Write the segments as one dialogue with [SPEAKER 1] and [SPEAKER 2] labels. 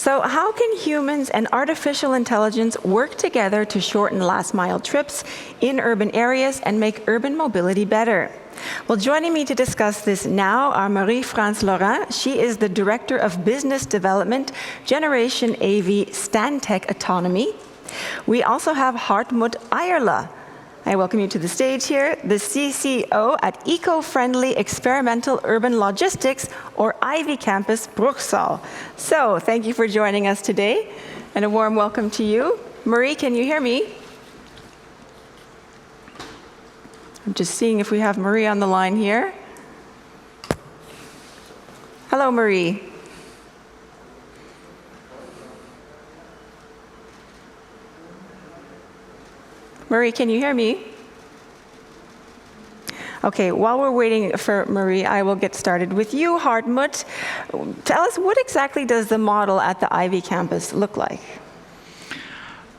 [SPEAKER 1] So how can humans and artificial intelligence work together to shorten last-mile trips in urban areas and make urban mobility better? Well, joining me to discuss this now are Marie-France Laurin. She is the Director of Business Development, Generation AV Stantec Autonomy. We also have Hartmut Ayrle. I welcome you to the stage here, the CCO at Eco-Friendly Experimental Urban Logistics, or Ivy Campus, Bruchsal. So, thank you for joining us today, and a warm welcome to you. Marie, can you hear me? I'm just seeing if we have Marie on the line here. Hello, Marie. Marie, can you hear me? Okay, while we're waiting for Marie, I will get started with you, Hartmut. Tell us, what exactly does the model at the Ivy campus look like?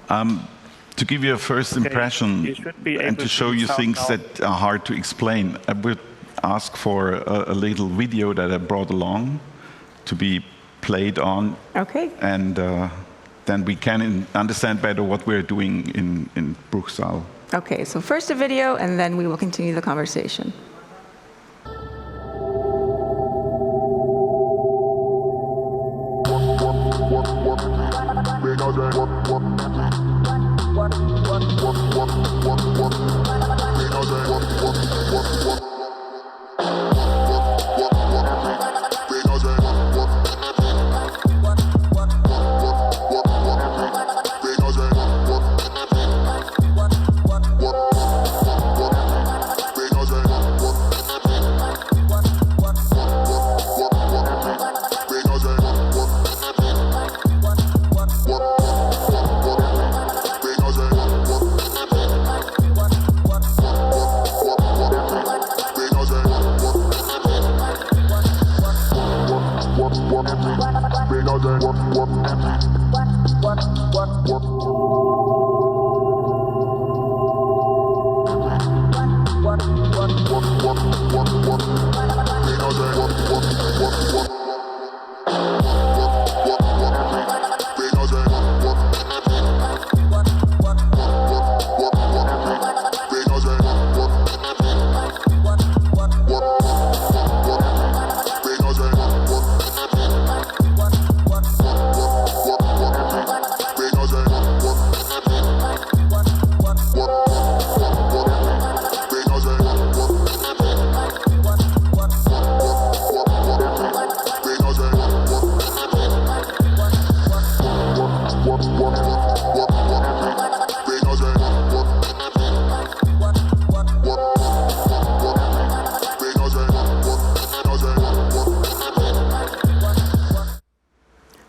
[SPEAKER 2] To give you a first impression and to show you things that are hard to explain, I would ask for a little video that I brought along to be played on.
[SPEAKER 1] Okay.
[SPEAKER 2] And then we can understand better what we're doing in Bruchsal.
[SPEAKER 1] Okay, so first a video, and then we will continue the conversation.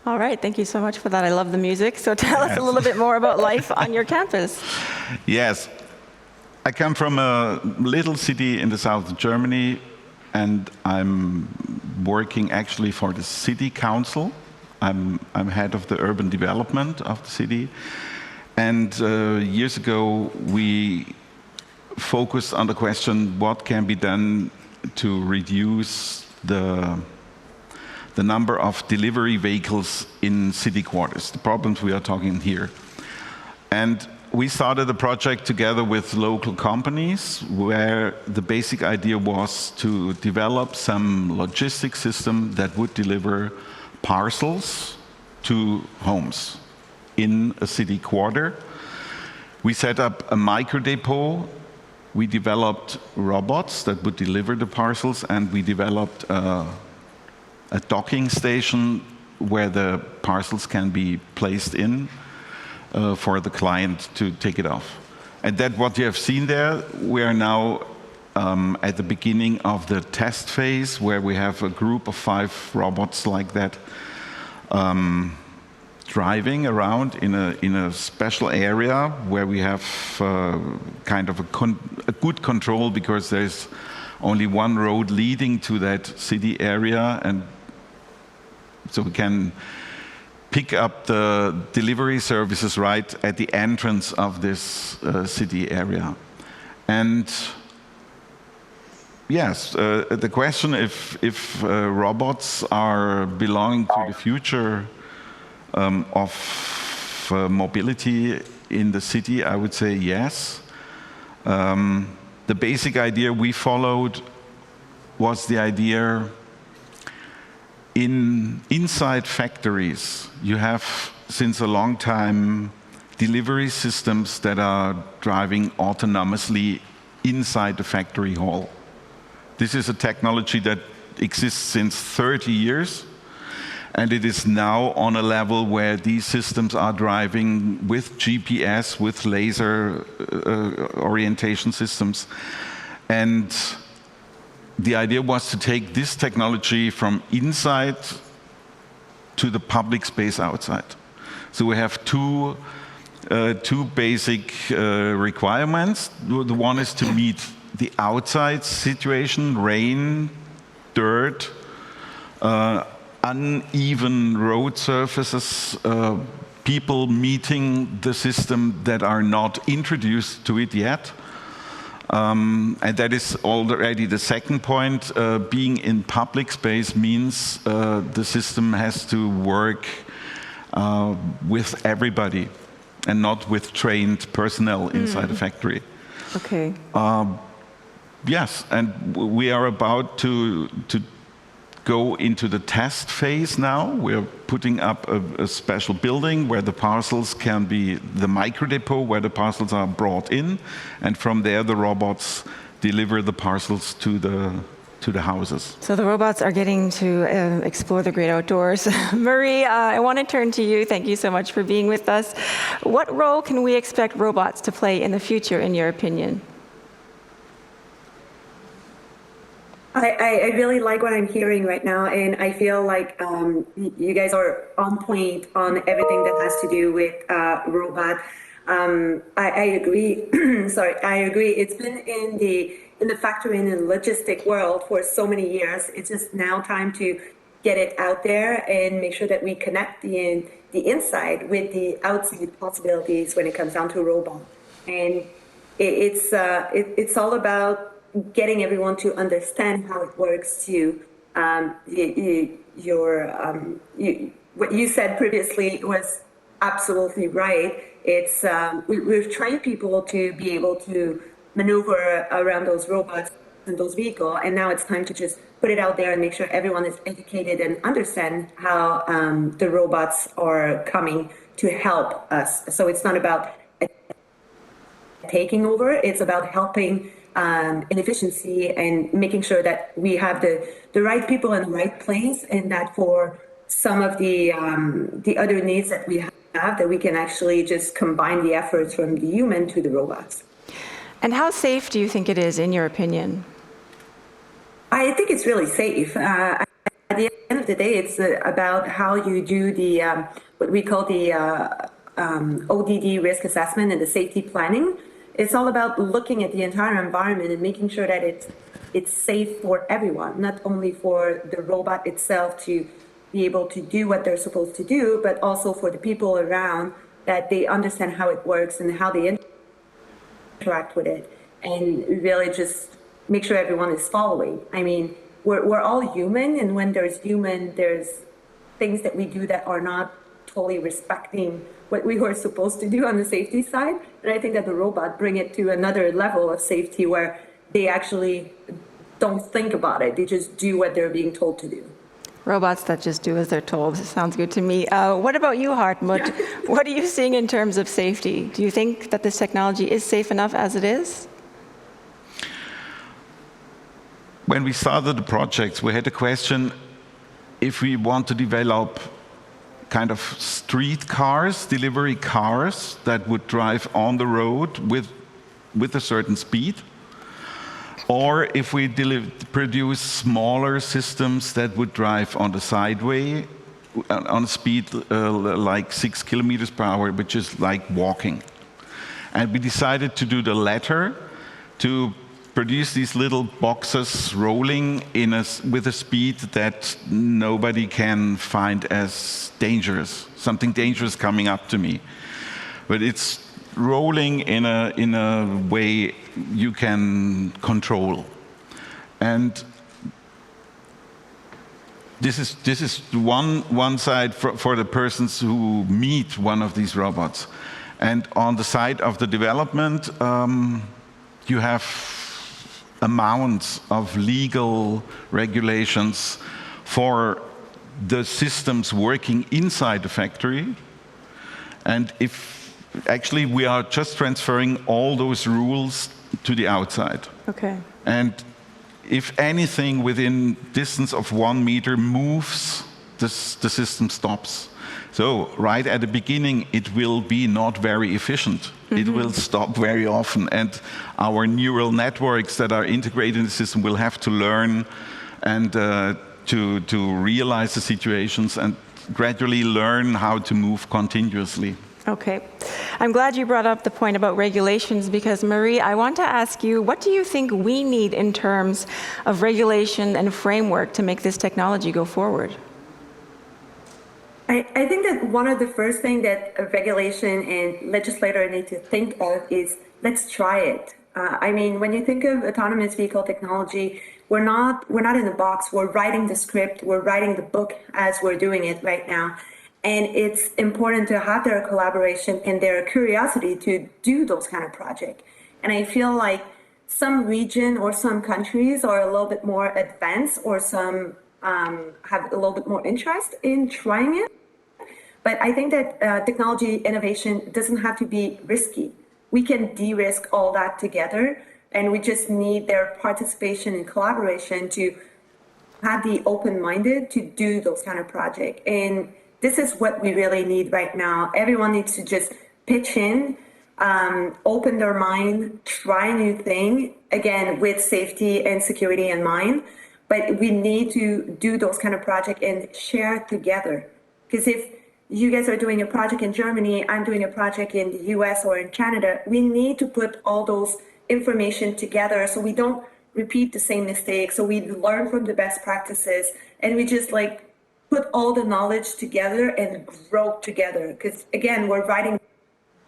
[SPEAKER 1] All right, thank you so much for that. I love the music. So tell us a little bit more about life on your campus.
[SPEAKER 2] Yes. I come from a little city in the south of Germany, and I'm working actually for the city council. I'm head of the urban development of the city. And years ago, we focused on the question, what can be done to reduce the number of delivery vehicles in city quarters, the problems we are talking here. And we started a project together with local companies where the basic idea was to develop some logistics system that would deliver parcels to homes in a city quarter. We set up a micro depot. We developed robots that would deliver the parcels, and we developed a docking station where the parcels can be placed in for the client to take it off. And that what you have seen there, we are now at the beginning of the test phase where we have a group of 5 robots like that driving around in a special area where we have kind of a good control because there's only one road leading to that city area, and so we can pick up the delivery services right at the entrance of this city area. And yes, the question if robots are belonging to the future, of mobility in the city? I would say yes. The basic idea we followed was the idea inside factories. You have, since a long time, delivery systems that are driving autonomously inside the factory hall. This is a technology that exists since 30 years, and it is now on a level where these systems are driving with GPS, with laser orientation systems. And the idea was to take this technology from inside to the public space outside. So we have two basic requirements. The one is to meet the outside situation, rain, dirt, uneven road surfaces, people meeting the system that are not introduced to it yet. And that is already the second point. Being in public space means the system has to work with everybody and not with trained personnel inside a factory.
[SPEAKER 1] Okay.
[SPEAKER 2] Yes, and we are about to go into the test phase now. We're putting up a special building where the parcels can be the micro depot, where the parcels are brought in, and from there the robots deliver the parcels to the houses.
[SPEAKER 1] So the robots are getting to explore the great outdoors. Marie, I want to turn to you. Thank you so much for being with us. What role can we expect robots to play in the future, in your opinion?
[SPEAKER 3] I really like what I'm hearing right now, and I feel like you guys are on point on everything that has to do with robot. I agree. Sorry, I agree. It's been in the factory and in the logistic world for so many years. It's just now time to get it out there and make sure that we connect the inside with the outside possibilities when it comes down to a robot. And it's all about getting everyone to understand how it works. To what you said previously was absolutely right. It's we've trained people to be able to maneuver around those robots and those vehicles, and now it's time to just put it out there and make sure everyone is educated and understand how the robots are coming to help us. So it's not about taking over; it's about helping in efficiency and making sure that we have the right people in the right place, and that for some of the other needs that we have, that we can actually just combine the efforts from the human to the robots.
[SPEAKER 1] And how safe do you think it is, in your opinion?
[SPEAKER 3] I think it's really safe. At the end of the day, it's about how you do the what we call the ODD risk assessment and the safety planning. It's all about looking at the entire environment and making sure that it's safe for everyone, not only for the robot itself to be able to do what they're supposed to do, but also for the people around, that they understand how it works and how they interact with it, and really just make sure everyone is following. I mean, we're all human, and when there's human, there's things that we do that are not totally respecting what we were supposed to do on the safety side. And I think that the robot bring it to another level of safety where they actually don't think about it. They just do what they're being told to do.
[SPEAKER 1] Robots that just do as they're told. Sounds good to me. What about you, Hartmut? What are you seeing in terms of safety? Do you think that this technology is safe enough as it is?
[SPEAKER 2] When we started the project, we had a question if we want to develop kind of street cars, delivery cars that would drive on the road with a certain speed, or if we produce smaller systems that would drive on the sideway on a speed like 6 kilometers per hour, which is like walking. And we decided to do the latter, to produce these little boxes rolling with a speed that nobody can find as dangerous, something dangerous coming up to me. But it's rolling in a way you can control. And this is one side for the persons who meet one of these robots. And on the side of the development, you have amounts of legal regulations for the systems working inside the factory. And if actually we are just transferring all those rules to the outside.
[SPEAKER 1] Okay.
[SPEAKER 2] And if anything within distance of 1 meter moves, the system stops. So right at the beginning, it will be not very efficient. It will stop very often. And our neural networks that are integrated in the system will have to learn and to realize the situations and gradually learn how to move continuously.
[SPEAKER 1] Okay. I'm glad you brought up the point about regulations because, Marie, I want to ask you, what do you think we need in terms of regulation and framework to make this technology go forward?
[SPEAKER 3] I think that one of the first things that a regulation and legislator need to think of is, let's try it. I mean, when you think of autonomous vehicle technology, we're not in the box. We're writing the script. We're writing the book as we're doing it right now. And it's important to have their collaboration and their curiosity to do those kind of projects. And I feel like some region or some countries are a little bit more advanced, or some have a little bit more interest in trying it. But I think that technology innovation doesn't have to be risky. We can de-risk all that together, and we just need their participation and collaboration to have the open-minded to do those kind of projects. And this is what we really need right now. Everyone needs to just pitch in, open their mind, try new thing, again, with safety and security in mind. But we need to do those kind of projects and share together. Because if you guys are doing a project in Germany, I'm doing a project in the US or in Canada, we need to put all those information together so we don't repeat the same mistakes, so we learn from the best practices, and we just like put all the knowledge together and grow together. Because again, we're writing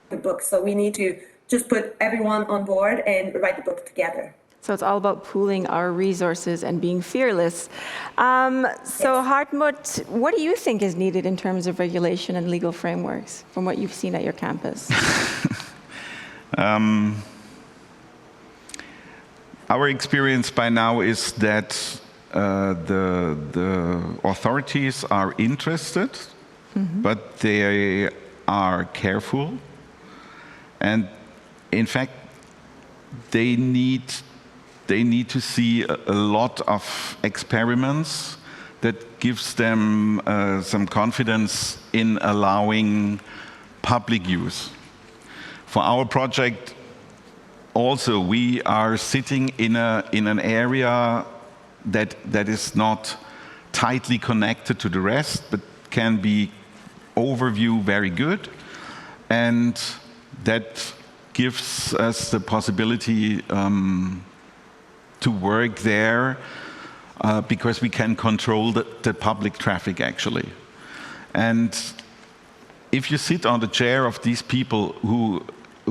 [SPEAKER 3] the book, so we need to just put everyone on board and write the book together.
[SPEAKER 1] So it's all about pooling our resources and being fearless. So Hartmut, what do you think is needed in terms of regulation and legal frameworks from what you've seen at your campus?
[SPEAKER 2] Our experience by now is that the authorities are interested, but they are careful. And in fact, they need to see a lot of experiments that gives them some confidence in allowing public use. For our project, also, we are sitting in an area that is not tightly connected to the rest, but can be overview very good, and that gives us the possibility to work there because we can control the public traffic actually. And if you sit on the chair of these people who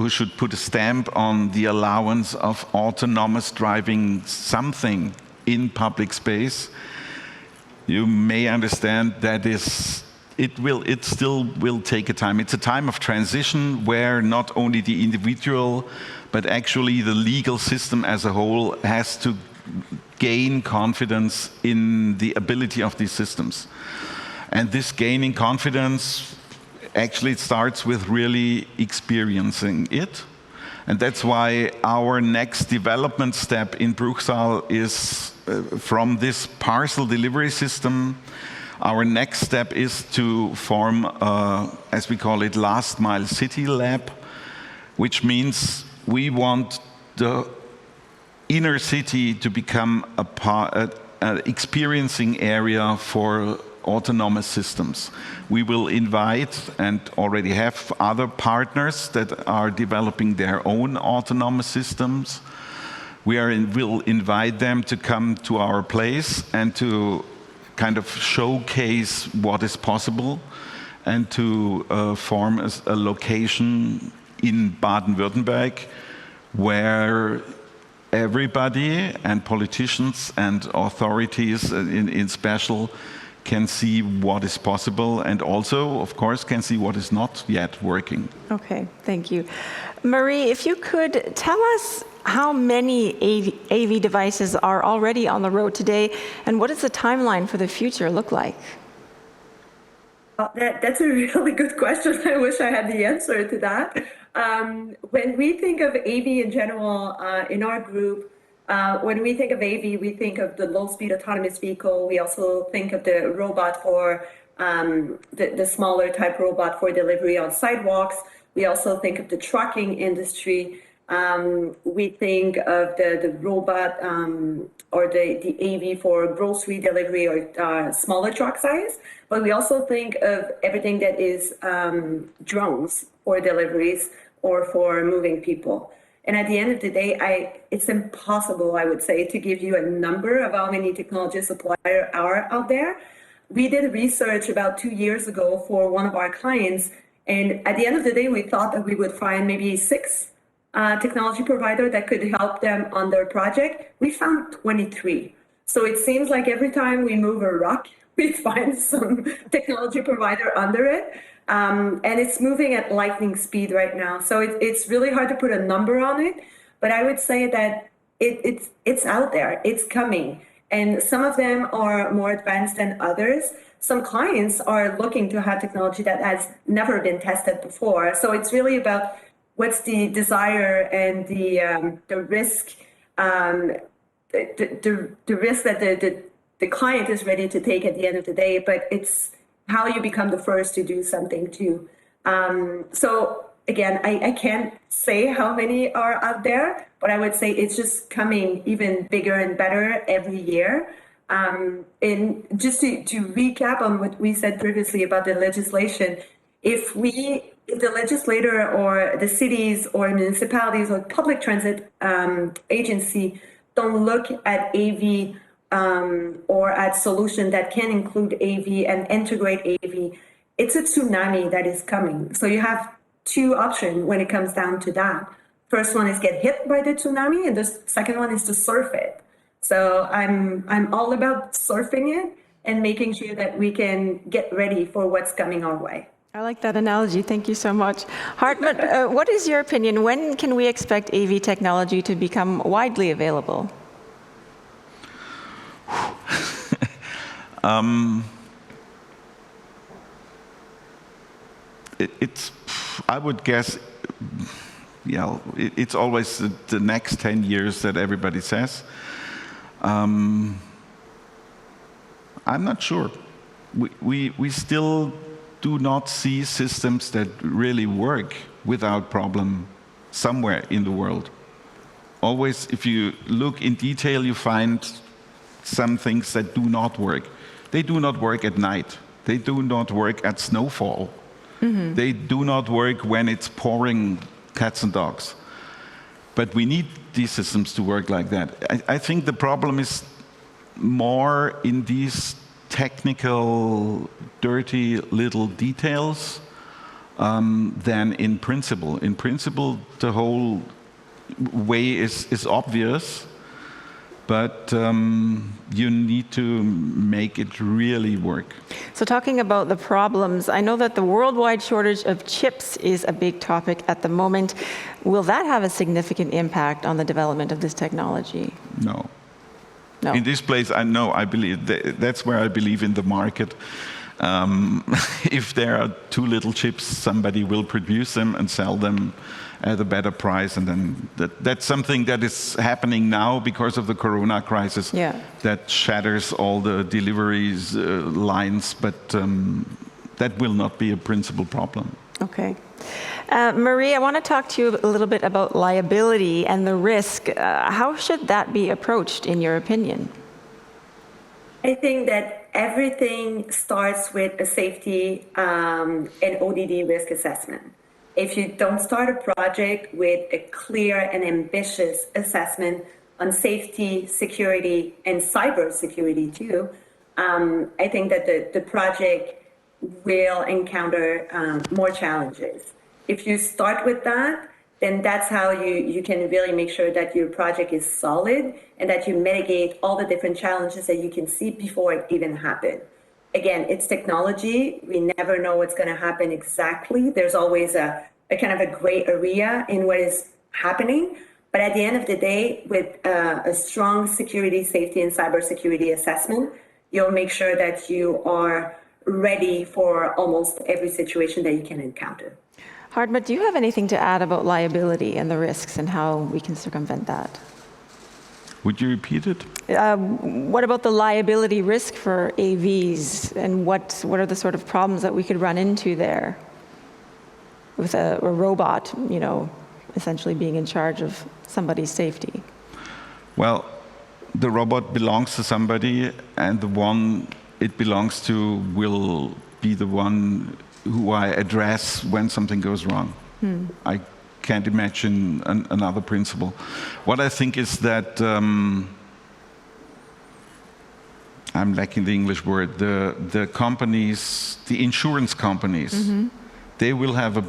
[SPEAKER 2] should put a stamp on the allowance of autonomous driving something in public space, you may understand that it still will take a time. It's a time of transition where not only the individual, but actually the legal system as a whole has to gain confidence in the ability of these systems. And this gaining confidence, actually it starts with really experiencing it. And that's why our next development step in Bruchsal is from this parcel delivery system. Our next step is to form, as we call it, last mile city lab, which means we want the inner city to become an experiencing area for autonomous systems. We will invite, and already have other partners that are developing their own autonomous systems. We'll invite them to come to our place and to kind of showcase what is possible, and to form a location in Baden-Württemberg where everybody, and politicians and authorities in special, can see what is possible and also, of course, can see what is not yet working.
[SPEAKER 1] Okay, thank you. Marie, if you could tell us how many AV devices are already on the road today, and what does the timeline for the future look like?
[SPEAKER 3] That's a really good question. I wish I had the answer to that. When we think of AV in general, in our group, when we think of AV, we think of the low-speed autonomous vehicle. We also think of the robot for the smaller type robot for delivery on sidewalks. We also think of the trucking industry. We think of the robot or the AV for grocery delivery or smaller truck size. But we also think of everything that is drones for deliveries or for moving people. And at the end of the day, it's impossible, I would say, to give you a number of how many technology suppliers are out there. We did research about 2 years ago for one of our clients. And at the end of the day, we thought that we would find maybe 6 technology providers that could help them on their project. We found 23. So it seems like every time we move a rock, we find some technology provider under it. And it's moving at lightning speed right now. So it's really hard to put a number on it. But I would say that it's out there. It's coming. And some of them are more advanced than others. Some clients are looking to have technology that has never been tested before. So it's really about what's the desire and the risk, the risk that the client is ready to take at the end of the day, but it's how you become the first to do something too. So again, I can't say how many are out there, but I would say it's just coming even bigger and better every year. And just to recap on what we said previously about the legislation, if the legislator or the cities or municipalities or public transit agency don't look at AV or at solution that can include AV and integrate AV, it's a tsunami that is coming. So you have 2 options when it comes down to that. First one is get hit by the tsunami, and the second one is to surf it. So I'm all about surfing it and making sure that we can get ready for what's coming our way.
[SPEAKER 1] I like that analogy. Thank you so much. Hartmut, what is your opinion? When can we expect AV technology to become widely available?
[SPEAKER 2] I would guess, it's always the next 10 years that everybody says. I'm not sure. We still do not see systems that really work without problem somewhere in the world. Always, if you look in detail, you find some things that do not work. They do not work at night. They do not work at snowfall. Mm-hmm. They do not work when it's pouring cats and dogs. But we need these systems to work like that. I think the problem is more in these technical, dirty little details than in principle. In principle, the whole way is obvious, but you need to make it really work.
[SPEAKER 1] So talking about the problems, I know that the worldwide shortage of chips is a big topic at the moment. Will that have a significant impact on the development of this technology?
[SPEAKER 2] No.
[SPEAKER 1] No.
[SPEAKER 2] In this place, I believe that's where I believe in the market. If there are too little chips, somebody will produce them and sell them at a better price, and then that's something that is happening now because of the Corona crisis.
[SPEAKER 1] Yeah.
[SPEAKER 2] That shatters all the deliveries lines, but that will not be a principal problem.
[SPEAKER 1] Okay. Marie, I want to talk to you a little bit about liability and the risk. How should that be approached, in your opinion?
[SPEAKER 3] I think that everything starts with a safety and ODD risk assessment. If you don't start a project with a clear and ambitious assessment on safety, security, and cyber security too, I think that the project will encounter more challenges. If you start with that, then that's how you can really make sure that your project is solid and that you mitigate all the different challenges that you can see before it even happens. again, it's technology. We never know what's going to happen exactly. There's always a kind of a gray area in what is happening. But at the end of the day, with a strong security, safety, and cybersecurity assessment, you'll make sure that you are ready for almost every situation that you can encounter.
[SPEAKER 1] Hartmut, do you have anything to add about liability and the risks and how we can circumvent that?
[SPEAKER 2] Would you repeat it?
[SPEAKER 1] What about the liability risk for AVs, and what are the sort of problems that we could run into there with a robot, essentially being in charge of somebody's safety?
[SPEAKER 2] Well, the robot belongs to somebody, and the one it belongs to will be the one who I address when something goes wrong. I can't imagine another principle. What I think is that, I'm lacking the English word, the companies, the insurance companies, they will have a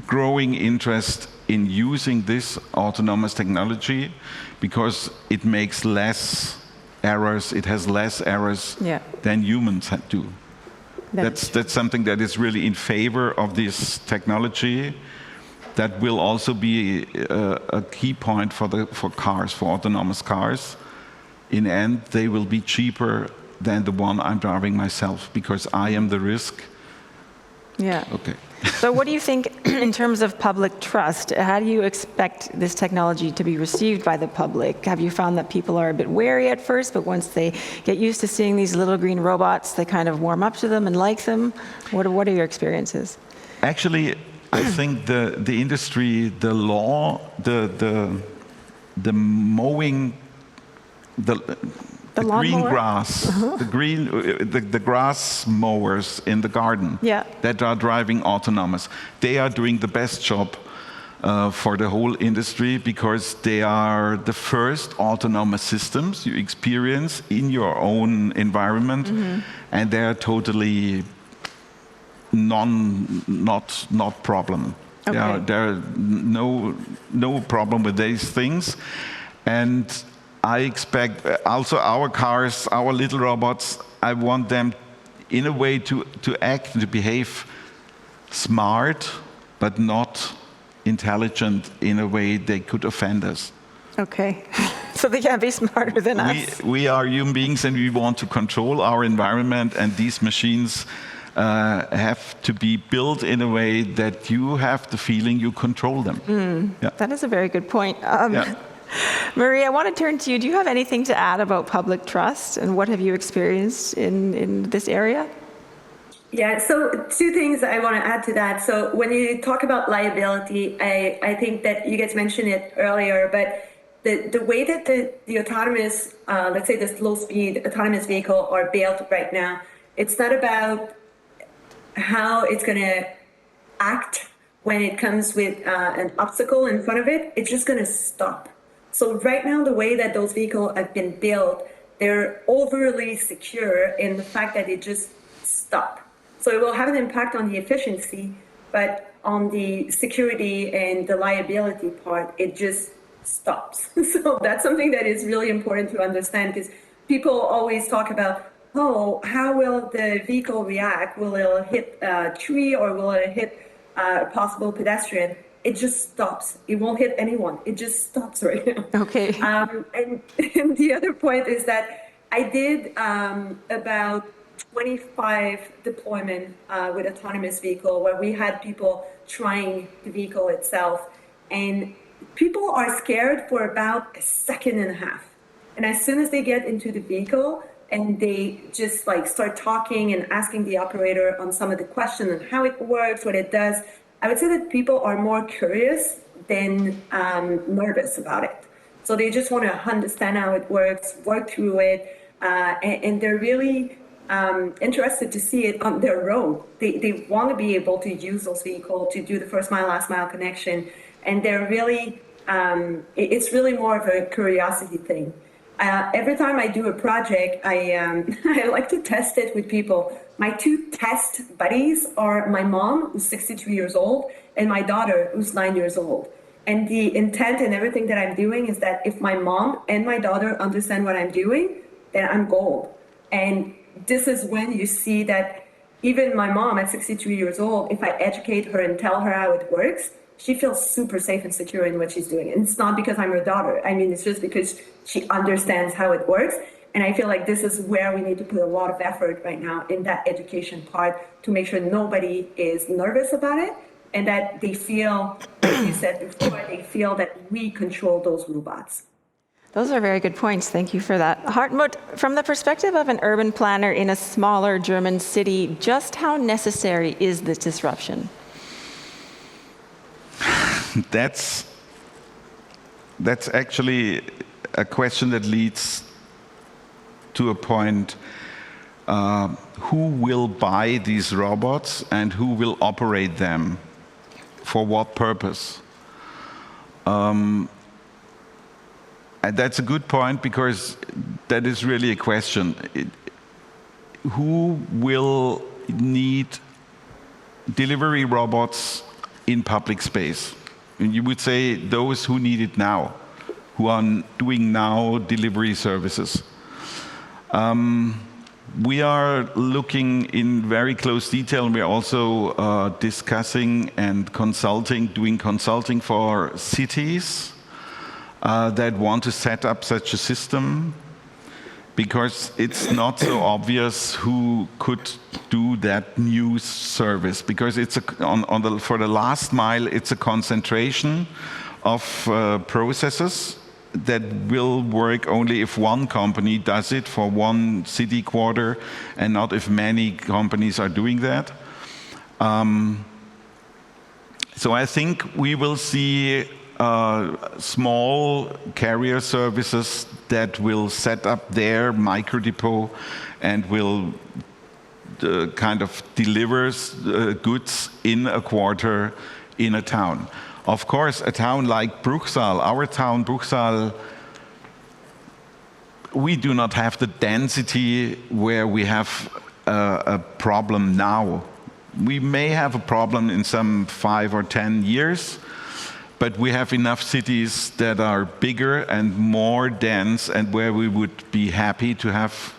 [SPEAKER 2] growing interest in using this autonomous technology because it makes less errors, it has less errors than humans do. That's something that is really in favor of this technology. That will also be a key point for cars, for autonomous cars. In the end, they will be cheaper than the one I'm driving myself because I am the risk.
[SPEAKER 1] Yeah.
[SPEAKER 2] Okay.
[SPEAKER 1] So what do you think in terms of public trust? How do you expect this technology to be received by the public? Have you found that people are a bit wary at first, but once they get used to seeing these little green robots, they kind of warm up to them and like them? What are your experiences?
[SPEAKER 2] Actually, I think the industry, the law, the mowing, the green grass, the grass mowers in the garden that are driving autonomous. They are doing the best job for the whole industry because they are the first autonomous systems you experience in your own environment, and they are totally not problem.
[SPEAKER 1] Okay.
[SPEAKER 2] There are no problem with these things, and I expect also our cars, our little robots, I want them in a way to act, to behave smart, but not intelligent in a way they could offend us.
[SPEAKER 1] Okay, so they can't be smarter than us.
[SPEAKER 2] We are human beings and we want to control our environment, and these machines have to be built in a way that you have the feeling you control them.
[SPEAKER 1] That is a very good point. Marie, I want to turn to you. Do you have anything to add about public trust, and what have you experienced in this area?
[SPEAKER 3] Yeah, so two things I want to add to that. So when you talk about liability, I think that you guys mentioned it earlier, but the way that the autonomous, let's say the low-speed autonomous vehicle are built right now, it's not about how it's going to act when it comes with an obstacle in front of it. It's just going to stop. So right now, the way that those vehicles have been built, they're overly secure in the fact that they just stop. So it will have an impact on the efficiency, but on the security and the liability part, it just stops. So that's something that is really important to understand, because people always talk about, oh, how will the vehicle react? Will it hit a tree or will it hit a possible pedestrian? It just stops. It won't hit anyone. It just stops right now.
[SPEAKER 1] Okay.
[SPEAKER 3] And the other point is that I did about 25 deployment with autonomous vehicle where we had people trying the vehicle itself. And people are scared for about a second and a half. And as soon as they get into the vehicle and they just like start talking and asking the operator on some of the questions and how it works, what it does, I would say that people are more curious than nervous about it. So they just want to understand how it works, work through it, and they're really interested to see it on their road. They want to be able to use those vehicles to do the first mile, last mile connection, and they're really, it's really more of a curiosity thing. Every time I do a project, I like to test it with people. My two test buddies are my mom, who's 62 years old, and my daughter, who's 9 years old. And the intent and everything that I'm doing is that if my mom and my daughter understand what I'm doing, then I'm gold. And this is when you see that even my mom at 63 years old, if I educate her and tell her how it works, she feels super safe and secure in what she's doing. And it's not because I'm her daughter. I mean, it's just because she understands how it works. And I feel like this is where we need to put a lot of effort right now in that education part to make sure nobody is nervous about it and that they feel, like you said before, they feel that we control those robots.
[SPEAKER 1] Those are very good points. Thank you for that. Hartmut, from the perspective of an urban planner in a smaller German city, just how necessary is this disruption?
[SPEAKER 2] That's actually a question that leads to a point, who will buy these robots and who will operate them? For what purpose? And that's a good point, because that is really a question. Who will need delivery robots in public space? And you would say those who need it now, who are doing now delivery services. We are looking in very close detail, and we're also discussing and doing consulting for cities that want to set up such a system, because it's not so obvious who could do that new service, because it's for the last mile, it's a concentration of processes that will work only if one company does it for one city quarter, and not if many companies are doing that. So I think we will see small carrier services that will set up their micro depot and will kind of deliver goods in a quarter in a town. Of course, a town like Bruchsal, our town, Bruchsal, we do not have the density where we have a problem now. We may have a problem in some 5 or 10 years, but we have enough cities that are bigger and more dense, and where we would be happy to have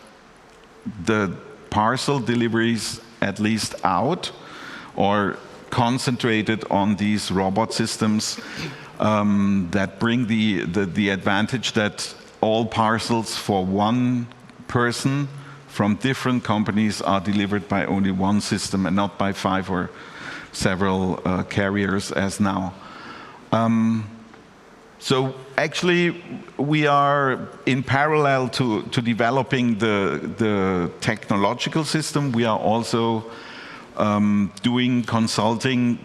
[SPEAKER 2] the parcel deliveries at least out, or concentrated on these robot systems that bring the advantage that all parcels for one person from different companies are delivered by only one system and not by 5 or several carriers as now. So actually, we are in parallel to developing the technological system. We are also doing consulting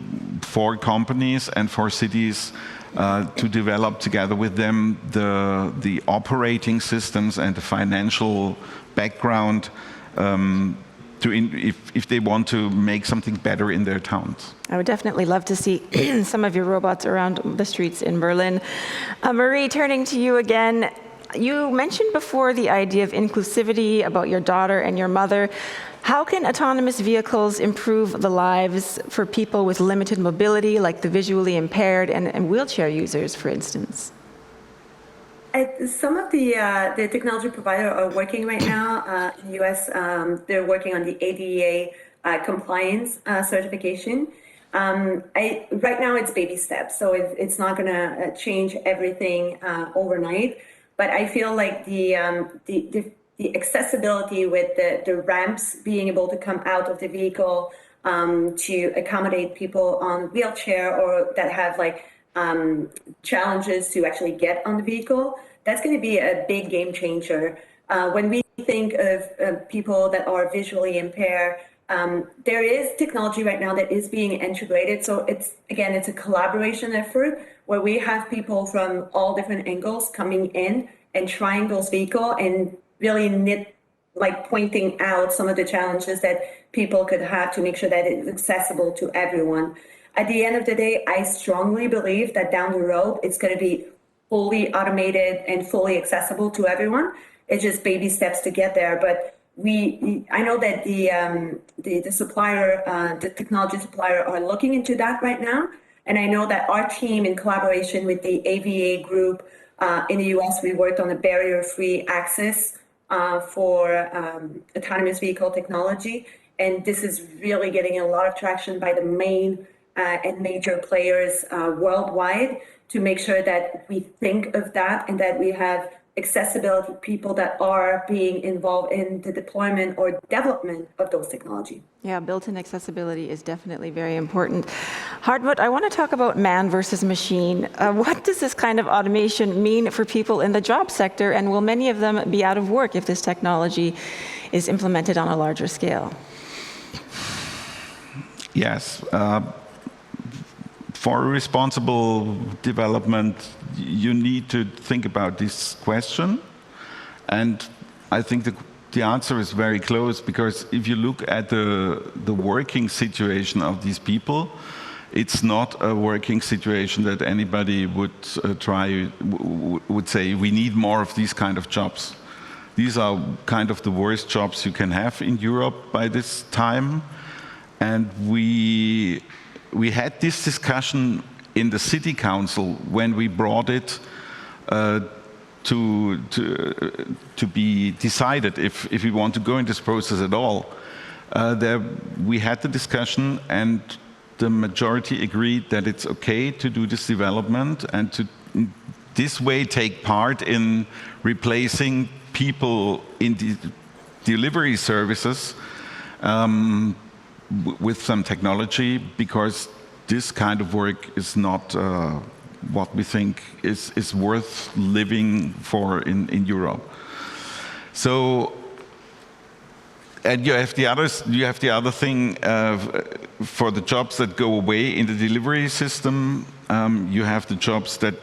[SPEAKER 2] for companies and for cities to develop together with them the operating systems and the financial background if they want to make something better in their towns.
[SPEAKER 1] I would definitely love to see some of your robots around the streets in Berlin. Marie, turning to you again, you mentioned before the idea of inclusivity about your daughter and your mother. How can autonomous vehicles improve the lives for people with limited mobility, like the visually impaired and wheelchair users, for instance?
[SPEAKER 3] Some of the technology providers are working right now in the US. They're working on the ADA compliance certification. Right now it's baby steps, so it's not going to change everything overnight. But I feel like the accessibility with the ramps being able to come out of the vehicle to accommodate people on wheelchair or that have like challenges to actually get on the vehicle, that's going to be a big game changer. When we think of people that are visually impaired, there is technology right now that is being integrated. So it's a collaboration effort where we have people from all different angles coming in and trying those vehicles and really pointing out some of the challenges that people could have to make sure that it's accessible to everyone. At the end of the day, I strongly believe that down the road, it's going to be fully automated and fully accessible to everyone. It's just baby steps to get there. But I know that the supplier, the technology supplier are looking into that right now. And I know that our team, in collaboration with the AVA group in the US, we worked on a barrier-free access for autonomous vehicle technology. And this is really getting a lot of traction by the main and major players worldwide to make sure that we think of that and that we have accessibility people that are being involved in the deployment or development of those technology.
[SPEAKER 1] Yeah, built-in accessibility is definitely very important. Hartmut, I want to talk about man versus machine. What does this kind of automation mean for people in the job sector, and will many of them be out of work if this technology is implemented on a larger scale?
[SPEAKER 2] Yes. For responsible development, you need to think about this question. And I think the answer is very close, because if you look at the working situation of these people, it's not a working situation that anybody would say, we need more of these kind of jobs. These are kind of the worst jobs you can have in Europe by this time. And we had this discussion in the city council when we brought it to be decided if we want to go in this process at all. We had the discussion, and the majority agreed that it's okay to do this development and to this way take part in replacing people in the delivery services with some technology, because this kind of work is not what we think is worth living for in Europe. So, and you have the other thing for the jobs that go away in the delivery system. You have the jobs that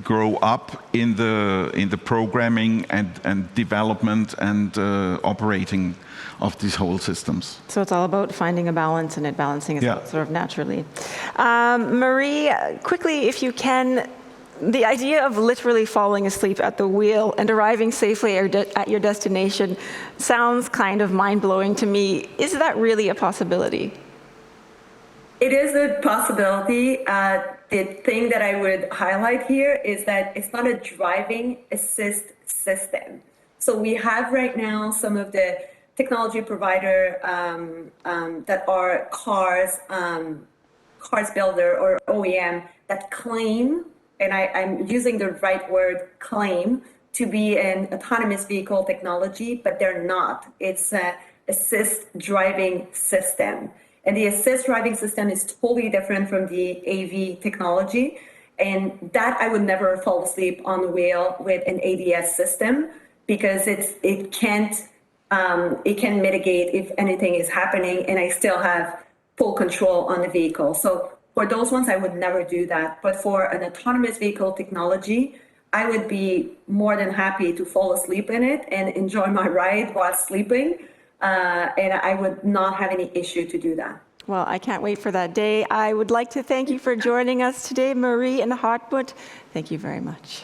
[SPEAKER 2] grow up in the programming and development and operating of these whole systems.
[SPEAKER 1] So it's all about finding a balance, and it balancing is sort of naturally. Marie, quickly, if you can, the idea of literally falling asleep at the wheel and arriving safely at your destination sounds kind of mind-blowing to me. Is that really a possibility?
[SPEAKER 3] It is a possibility. The thing that I would highlight here is that it's not a driving assist system. So we have right now some of the technology provider that are cars builder or OEM that claim, and I'm using the right word, claim, to be an autonomous vehicle technology, but they're not. It's an assist driving system. And the assist driving system is totally different from the AV technology. And that I would never fall asleep on the wheel with an ADS system, because it can mitigate if anything is happening, and I still have full control on the vehicle. So for those ones, I would never do that. But for an autonomous vehicle technology, I would be more than happy to fall asleep in it and enjoy my ride while sleeping. And I would not have any issue to do that.
[SPEAKER 1] Well, I can't wait for that day. I would like to thank you for joining us today, Marie and Hartmut. Thank you very much.